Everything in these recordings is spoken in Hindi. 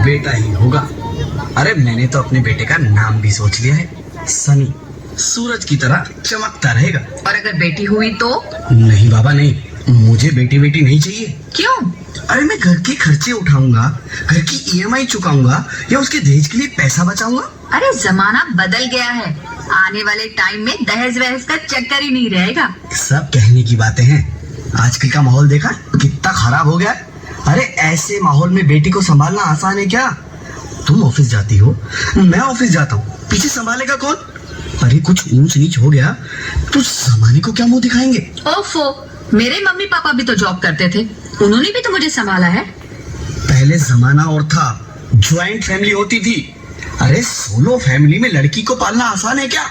बेटा ही होगा। अरे मैंने तो अपने बेटे का नाम भी सोच लिया है, सनी। सूरज की तरह चमकता रहेगा। और अगर बेटी हुई तो? नहीं बाबा नहीं, मुझे बेटी बेटी नहीं चाहिए। क्यों? अरे मैं घर के खर्चे उठाऊंगा, घर की ईएमआई चुकाऊंगा या उसके दहेज के लिए पैसा बचाऊंगा। अरे जमाना बदल गया है, आने वाले टाइम में दहेज वहेज का चक्कर ही नहीं रहेगा। सब कहने की बातें हैं, आजकल का माहौल देखा कितना खराब हो गया है। अरे ऐसे माहौल में बेटी को संभालना आसान है क्या? तुम ऑफिस जाती हो, मैं ऑफिस जाता हूँ, पीछे संभालेगा कौन? अरे कुछ ऊंच नीच हो गया तो जमाने को क्या मुंह दिखाएंगे? ओफो, मेरे मम्मी पापा भी तो जॉब करते थे, उन्होंने भी तो मुझे संभाला है। पहले जमाना और था, ज्वाइंट फैमिली होती थी। अरे सोलो फैमिली में लड़की को पालना आसान है क्या?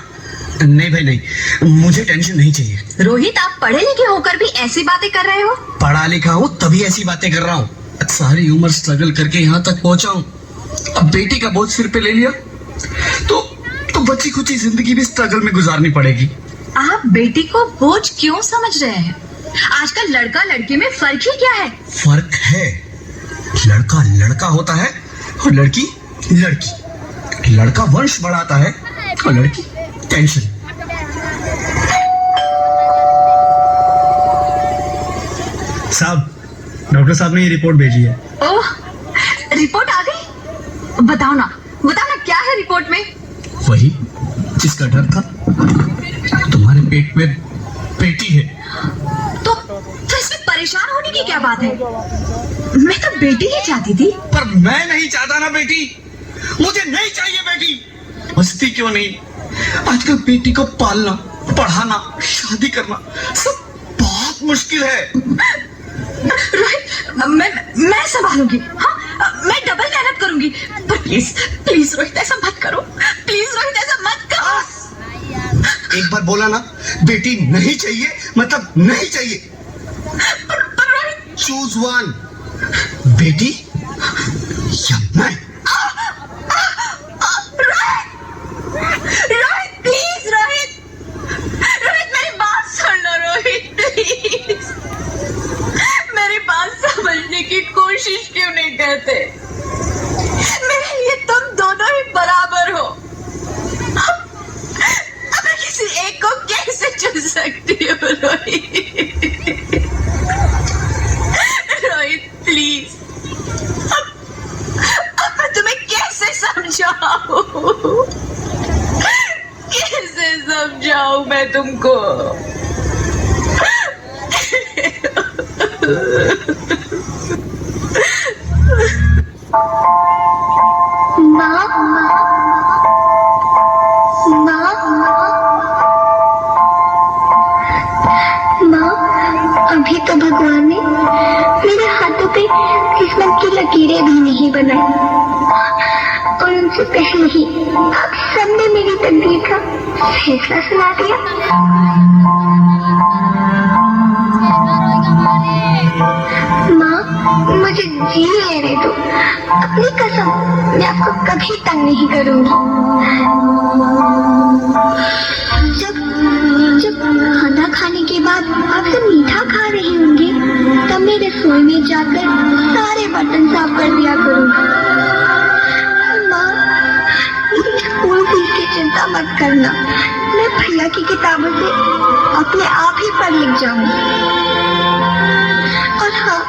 नहीं भाई नहीं, मुझे टेंशन नहीं चाहिए। रोहित, आप पढ़े लिखे होकर भी ऐसी बातें कर रहे हो? पढ़ा लिखा हूँ तभी ऐसी बातें कर रहा हूँ। सारी उम्र स्ट्रगल करके यहाँ तक पहुँचा हूँ, अब बेटी का बोझ सिर पे ले लिया तो बची खुची जिंदगी भी स्ट्रगल में गुजारनी पड़ेगी। आप बेटी को बोझ क्यों समझ रहे हैं? आजकल लड़का लड़की में फर्क ही क्या है? फर्क है, लड़का लड़का होता है और लड़की लड़की। लड़का वंश बढ़ाता है और लड़की टेंशन। साहब, डॉक्टर साहब ने ये रिपोर्ट भेजी है। ओह, रिपोर्ट आ गई? बताओ ना क्या है रिपोर्ट में? वही जिसका डर था, तुम्हारे पेट में बेटी है। तो इसमें परेशान होने की क्या बात है? मैं तो बेटी ही चाहती थी। पर मैं नहीं चाहता ना बेटी, मुझे नहीं चाहिए बेटी। मस्ती क्यों नहीं, आजकल बेटी को पालना, पढ़ाना, शादी करना सब बहुत मुश्किल है। रोहित, मैं संभालूंगी। हाँ, मैं डबल मेहनत करूंगी। पर प्लीज रोहित, ऐसा मत करो। प्लीज रोहित, ऐसा मत करो। एक बार बोला ना, बेटी नहीं चाहिए मतलब नहीं चाहिए। पर रोहित, चूज वन, बेटी या मैं। रोहित प्लीज, रोहित मेरी बात सुन लो। रोहित प्लीज, मेरी बात समझने की कोशिश क्यों नहीं करते? मेरे लिए तुम दोनों ही बराबर हो। अब मैं किसी एक को कैसे चुन सकती हूँ? रोहित प्लीज, अब मैं तुम्हें कैसे समझाऊं? कैसे समझाऊं मैं तुमको? अभी तो भगवान ने मेरे हाथों पे किस्मत की लकीरें भी नहीं बनाई, और उनसे पहले ही आप सबने मेरी तकदीर का फैसला सुना दिया। माँ, मुझे जी लेने दो। अपनी कसम, मैं आपको कभी तंग नहीं करूंगी। जब खाना खाने के बाद आप सब मीठा खा रहे होंगे, तब मैं रसोई में जाकर सारे बर्तन साफ कर दिया करूंगी। माँ, स्कूल फीस की चिंता मत करना, मैं भैया की किताबों से अपने आप ही पढ़ लिख जाऊंगी। और हाँ,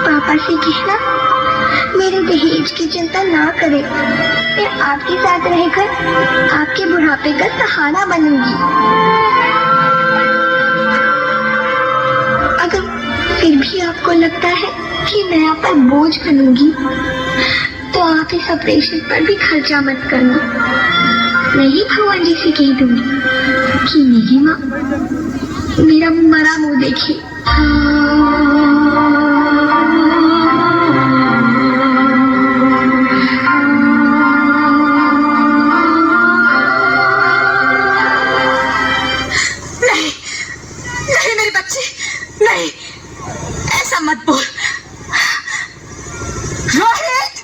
पापा से कहना मेरे दहेज की चिंता ना करें, मैं आपके साथ रहकर आपके बुढ़ापे का सहारा बनूंगी। अगर फिर भी आपको लगता है कि मैं आप पर बोझ बनूंगी, तो आप इस ऑपरेशन पर भी खर्चा मत करना। मैं ही भगवान जी से कह दूंगी कि नहीं माँ, मेरा मरा मुंह देखिए। नहीं मेरे बच्चे, नहीं, ऐसा मत बोल। रोहित,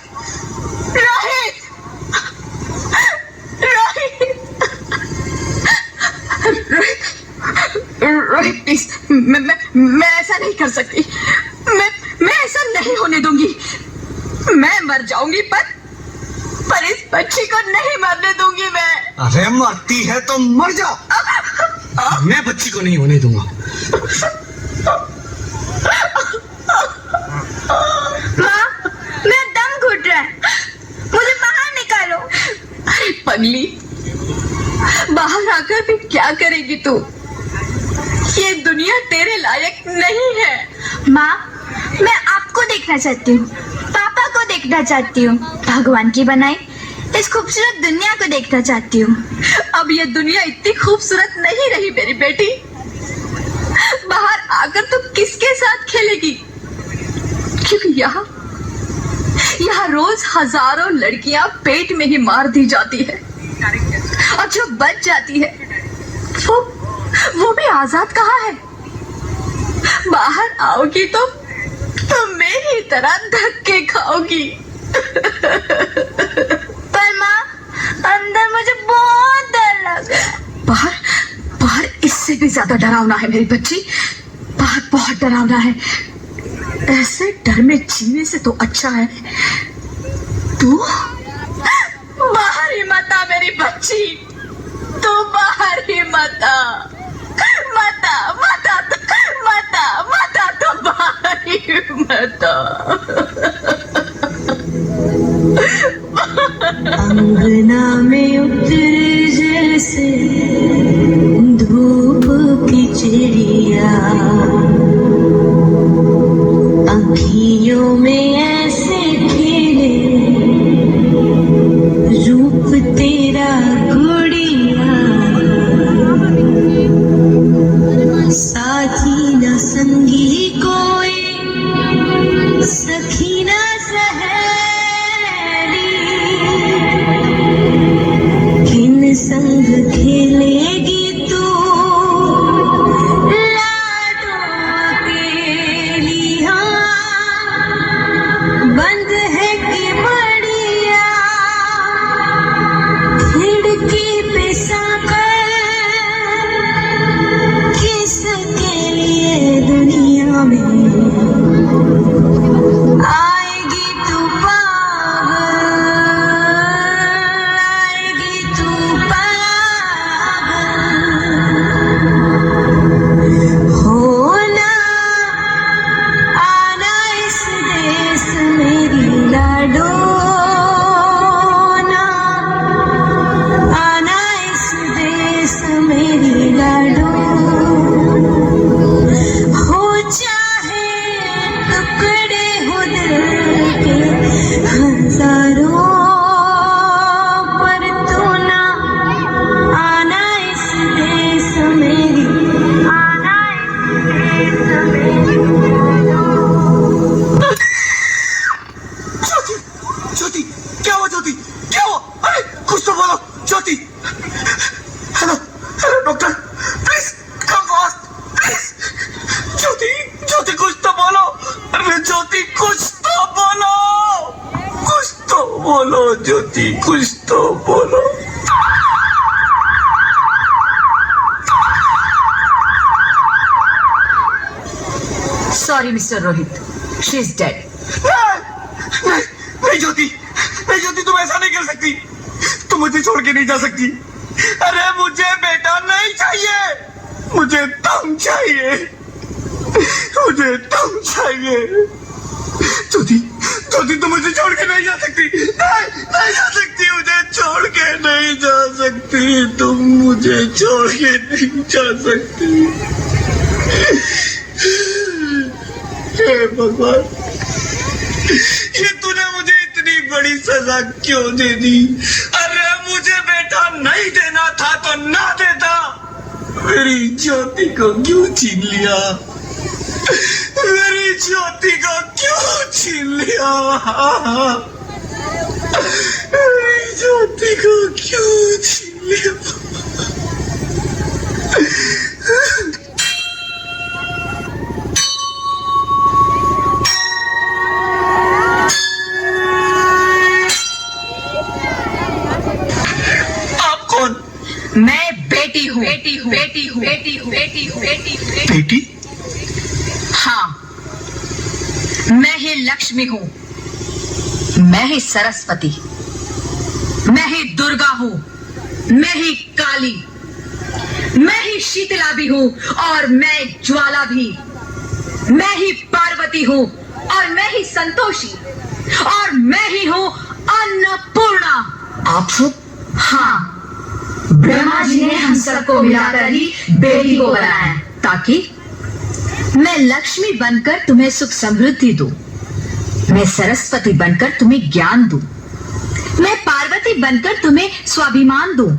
रोहित, रोहित, रोहित प्लीज, मैं ऐसा नहीं कर सकती। मैं ऐसा नहीं होने दूंगी। मैं मर जाऊंगी पर इस बच्ची को नहीं मरने दूंगी मैं। अरे मरती है तो मर जाओ, मैं बच्ची को नहीं होने दूंगा। माँ, मेरा दम घुट रहा है, मुझे बाहर निकालो। अरे पगली, बाहर आकर भी क्या करेगी तू? ये दुनिया तेरे लायक नहीं है। माँ, मैं आपको देखना चाहती हूँ, पापा को देखना चाहती हूँ, भगवान की बनाई इस खूबसूरत दुनिया को देखना चाहती हूँ। अब ये दुनिया इतनी खूबसूरत नहीं रही मेरी बेटी। बाहर आकर तू किसके साथ खेलेगी? क्योंकि यहाँ रोज हजारों लड़कियां पेट में ही मार दी जाती है, और जो बच जाती है वो भी आजाद कहाँ है? बाहर आओगी तो मेरी तरह धक्के खाओगी। पर माँ, अंदर मुझे बहुत डर लग रहा है। बाहर इससे भी ज्यादा डरावना है मेरी बच्ची। बाहर बहुत डरावना है। ऐसे डर में जीने से तो अच्छा है तू बाहर ही मत आ मेरी बच्ची। तू बाहर ही मत आ, तो बाहर ही मत आ। अंगना में उतरे जैसे धूप की चिड़िया, आँखियों में ऐसे खेले रूप तेरा गुड़िया, साथी न संगी कोई, सखी न सहेली, किन संग खेलेगी तू लाडो अकेली। हाँ, बंद है कि बढ़िया खिड़की पे साकर, किसके लिए दुनिया में आएगी तू पागल, आएगी तू पागल। होना आना इस देश मेरी लाडो, ना आना इस देश मेरी लाडो। हो चाहे टुकड़े हो दिल के हजारों, पर तू ना आना इस देश मेरी, आना इस देश मेरी। ज्योति, ज्योति, क्या हुआ ज्योति? क्या हुआ? अरे कुछ तो बोलो Jyoti. Hello hello doctor, please come fast please. Jyoti, Jyoti कुछ तो बोलो। अरे ज्योति कुछ तो बोलो, कुछ तो बोलो ज्योति, कुछ तो बोलो। Sorry mister Rohit, she is dead. नहीं ज्योति, नहीं ज्योति, तुम ऐसा नहीं कर सकती, तुम मुझे छोड़ के नहीं जा सकती। अरे मुझे बेटा नहीं चाहिए, मुझे तुम चाहिए, मुझे तुम चाहिए। ज्योति, ज्योति तुम मुझे छोड़ के नहीं जा सकती, नहीं नहीं जा सकती, मुझे छोड़ के नहीं जा सकती, तुम मुझे छोड़ के नहीं जा सकती। हे भगवान, ये तूने मुझे इतनी बड़ी सजा क्यों दे दी? अरे मुझे बेटा नहीं देना था तो ना देता, मेरी ज्योति को क्यों छीन लिया? मेरी ज्योति को क्यों छीन लिया? मेरी ज्योति को क्यों छीन लिया? मैं बेटी हूँ, बेटी हूँ, बेटी हूँ, बेटी हूँ, बेटी हूँ, बेटी हूँ, बेटी? हाँ, मैं ही लक्ष्मी हूँ, मैं ही सरस्वती, मैं ही दुर्गा हूं, मैं ही काली, मैं ही शीतला भी हूं और मैं ज्वाला भी, मैं ही पार्वती हूं और मैं ही संतोषी और मैं ही हूं अन्नपूर्णा। आप सब? हाँ, ब्रह्मा जी ने हम सबको मिलाकर ही बेटी को बनाया ताकि मैं लक्ष्मी बनकर तुम्हें सुख समृद्धि दूं, मैं सरस्वती बनकर तुम्हें ज्ञान दूं, मैं पार्वती बनकर तुम्हें स्वाभिमान दूं,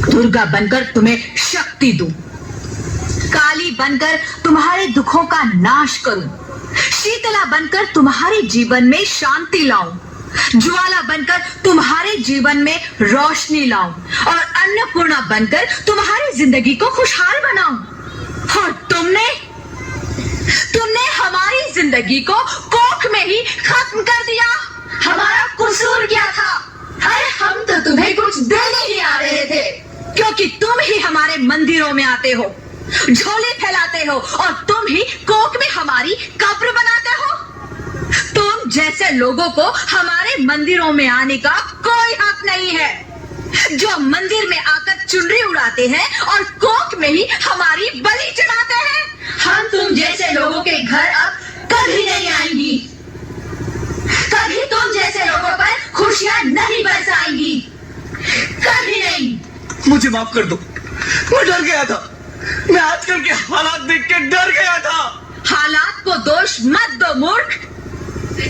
दुर्गा बनकर तुम्हें शक्ति दूं, काली बनकर तुम्हारे दुखों का नाश करूं, शीतला बनकर तुम्हारे जीवन में शांति लाऊं, ज्वाला बनकर तुम्हारे जीवन में रोशनी लाऊं और अन्नपूर्णा बनकर तुम्हारी जिंदगी को खुशहाल बनाऊं। और तुमने हमारी जिंदगी को कोख में ही खत्म कर दिया। हमारा कसूर क्या था? अरे हम तो तुम्हें कुछ देने ही आ रहे थे, क्योंकि तुम ही हमारे मंदिरों में आते हो, झोले फैलाते हो और तुम ही कोख में हमारी कब्र बनाते हो। तुम जैसे लोगों को हमारे मंदिरों में आने का कोई हक नहीं है, जो मंदिर में आकर चुनरी उड़ाते हैं और कोख में ही हमारी बलि चढ़ाते हैं। हम तुम जैसे लोगों के घर अब कभी नहीं आएंगी, कभी तुम जैसे लोगों पर खुशियां नहीं बरसाएंगी, कभी नहीं। मुझे माफ कर दो, मैं डर गया था, मैं आजकल के हालात देख के डर गया था। हालात को दोष मत दो मूर्ख,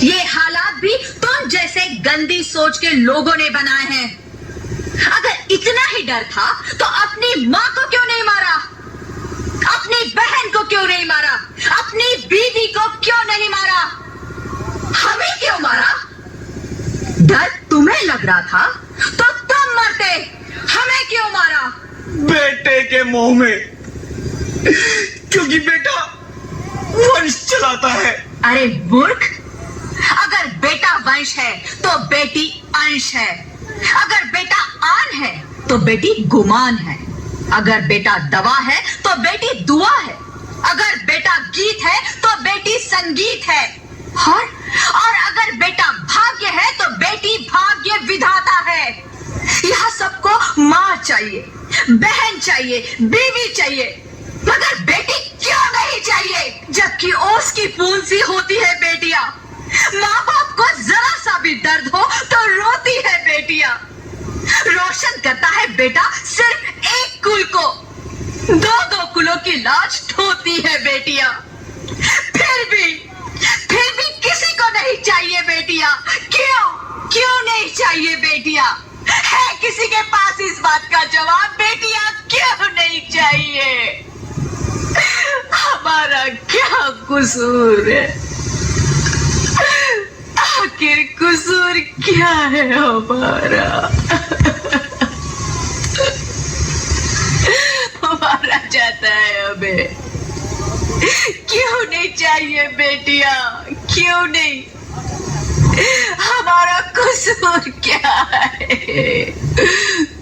ये हालात भी तुम जैसे गंदी सोच के लोगों ने बनाए हैं। अगर इतना ही डर था तो अपनी माँ को क्यों नहीं मारा, अपनी बहन को क्यों नहीं मारा, अपनी बीवी को क्यों नहीं मारा, हमें क्यों मारा? डर तुम्हें लग रहा था तो तुम मरते, हमें क्यों मारा? बेटे के मोह में, क्योंकि बेटा वंश चलाता है। अरे मूर्ख, अगर बेटा वंश है तो बेटी अंश है, अगर बेटा आन है तो बेटी गुमान है, अगर बेटा दवा है तो बेटी दुआ है, अगर बेटा गीत है तो बेटी संगीत है, और अगर बेटा भाग्य है तो बेटी भाग्य विधाता है। यह सबको माँ चाहिए, बहन चाहिए, बीवी चाहिए, मगर बेटी क्यों नहीं चाहिए? जबकि ओस की बूंद सी होती है बेटियां, माँ बाप को जरा सा भी दर्द हो तो रोती है बेटियां, रोशन करता है बेटा सिर्फ एक कुल को, दो कुलों की लाज ढोती है बेटियां। फिर भी किसी को नहीं चाहिए बेटियां। क्यों नहीं चाहिए बेटियां? है किसी के पास इस बात का जवाब? बेटियां क्यों नहीं चाहिए? हमारा क्या कसूर है? आखिर कसूर क्या है हमारा? मारा जाता है हमें, क्यों नहीं चाहिए बेटियां? क्यों नहीं? हमारा कसूर क्या है?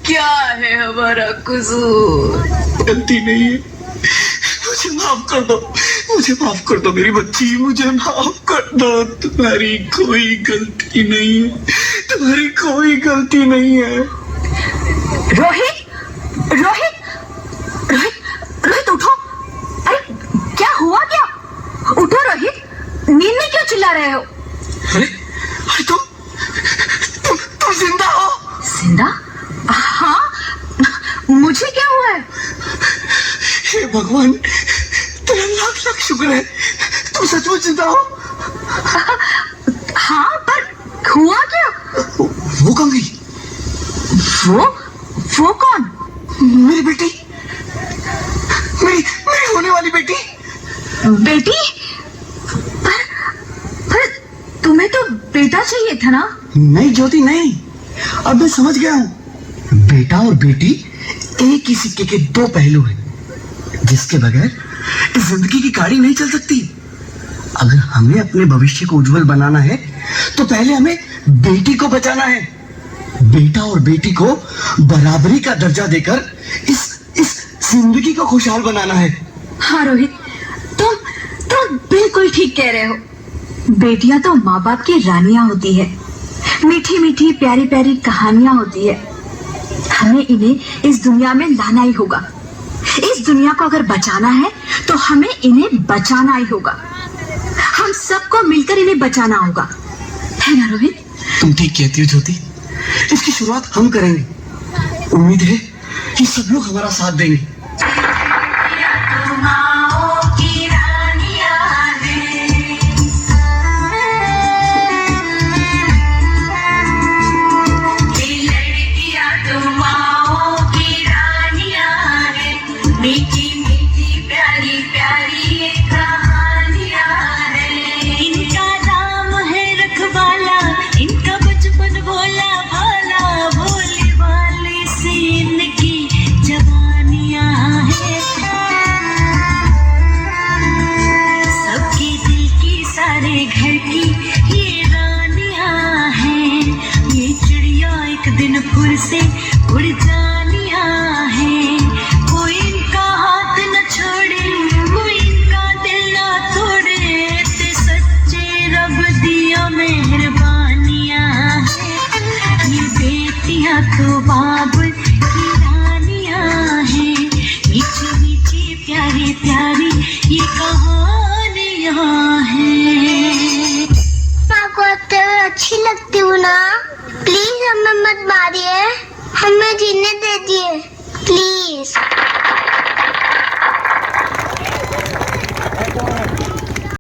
क्या है हमारा कसूर? गलती नहीं है, मुझे माफ कर दो, मुझे माफ कर दो मेरी बच्ची, मुझे माफ कर दो। तुम्हारी कोई गलती नहीं है, तुम्हारी कोई गलती नहीं है। रोहित, रोहित, रोहित, रोहित उठो। अरे क्या हुआ? क्या? उठो रोहित, नींद में क्यों चिल्ला रहे हो? अरे तुम जिंदा हो? जिंदा? हाँ, मुझे क्या हुआ है? हे भगवान, तेरा लाख लाख शुक्र है, तुम सचमुच जिंदा हो। हाँ, पर हुआ क्या? वो कौन गई? वो कौन? मेरी बेटी, मेरी होने वाली बेटी। बेटी? पर तुम्हें तो बेटा चाहिए था ना? नहीं ज्योति नहीं, अब मैं समझ गया हूँ। बेटा और बेटी एक ही सिक्के के दो पहलू हैं, जिसके बगैर जिंदगी की गाड़ी नहीं चल सकती। अगर हमें अपने भविष्य को उज्जवल बनाना है तो पहले हमें बेटी को बचाना है। बेटा और बेटी को बराबरी का दर्जा देकर इस जिंदगी को खुशहाल बनाना है। हाँ रोहित, तुम बिल्कुल ठीक कह रहे हो। बेटियां तो माँ बाप की रानियां होती है, मीठी मीठी प्यारी प्यारी कहानियां होती है। हमें इन्हें इस दुनिया में लाना ही होगा। इस दुनिया को अगर बचाना है तो हमें इन्हें बचाना ही होगा। हम सबको मिलकर इन्हें बचाना होगा, है ना रोहित? तुम ठीक कहती हो ज्योति, इसकी शुरुआत हम करेंगे। उम्मीद है कि सब लोग हमारा साथ देंगे। मीठी मीठी प्यारी प्यारी ये कहानियां हैं। इनका नाम है रखवाला, इनका बचपन भोला भाला, भोले वाले से इनकी जवानियां हैं। सबके दिल की सारे घर की ये रानियां हैं। ये चिड़िया एक दिन फिर से उड़ जानियां हैं। कोई इनका हाथ न छोड़े, कोई इनका दिल न तोड़े, ते सच्चे रब दिया मेहरबानियां हैं। ये बेटियां तो बाबुल की रानियां हैं। मीठी मीठी प्यारी प्यारी ये कहानियां हैं। माँ को अब तो अच्छी लगती हूँ ना, प्लीज हमें मत मारिए, हमें जीने दीजिए प्लीज।